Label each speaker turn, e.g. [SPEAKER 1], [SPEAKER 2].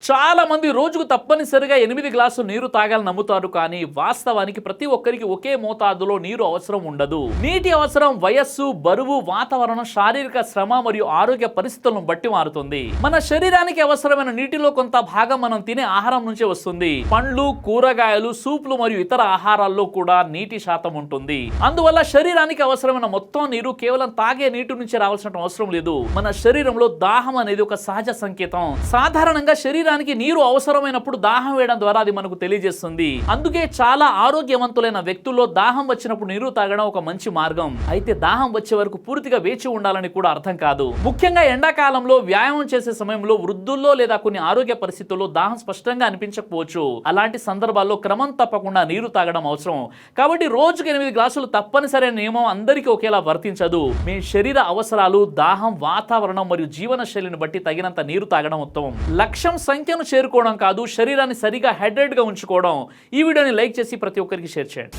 [SPEAKER 1] చాలా మంది రోజుకు తప్పనిసరిగా 8 గ్లాసులు నీరు తాగాలని నమ్ముతారు, కానీ వాస్తవానికి ప్రతి ఒక్కరికి ఒకే మోతాదులో నీరు అవసరం ఉండదు. నీటి అవసరం వయస్సు, బరువు, వాతావరణం, శారీరక శ్రమ మరియు ఆరోగ్య పరిస్థితులను బట్టి మారుతుంది. మన శరీరానికి అవసరమైన నీటిలో కొంత భాగం మనం తినే ఆహారం నుంచే వస్తుంది. పండ్లు, కూరగాయలు, సూప్లు మరియు ఇతర ఆహారాల్లో కూడా నీటి శాతం ఉంటుంది. అందువల్ల శరీరానికి అవసరమైన మొత్తం నీరు కేవలం తాగే నీటి నుంచి రావాల్సిన అవసరం లేదు. మన శరీరంలో దాహం అనేది ఒక సహజ సంకేతం. సాధారణంగా శరీరానికి నీరు అవసరమైనప్పుడు దాహం వేయడం ద్వారా అది మనకు తెలియజేస్తుంది. అందుకే చాలా ఆరోగ్యవంతులైన వ్యక్తుల్లో దాహం వచ్చినప్పుడు నీరు తాగడం ఒక మంచి మార్గం. అయితే దాహం వచ్చే వరకు పూర్తిగా వేచి ఉండాలని కూడా అర్థం కాదు. ముఖ్యంగా ఎండాకాలంలో వ్యాయామం చేసే సమయంలో, వృద్ధుల్లో లేదా కొన్ని ఆరోగ్య పరిస్థితుల్లో దాహం స్పష్టంగా అనిపించకపోవచ్చు. అలాంటి సందర్భాల్లో క్రమం తప్పకుండా నీరు తాగడం అవసరం. కాబట్టి రోజుకు 8 గ్లాసులు తప్పనిసరైన నియమం అందరికీ ఒకేలా వర్తించదు. మీ శరీర అవసరాలు, దాహం, వాతావరణం మరియు జీవన శైలిని బట్టి తగినంత నీరు తాగడం ఉత్తమం. లక్ష్యం సంఖ్యను చేరుకోవడం కాదు, శరీరాన్ని సరిగా హైడ్రేట్ గా ఉంచుకోవడం. ఈ వీడియోని లైక్ చేసి ప్రతి ఒక్కరికి షేర్ చేయండి.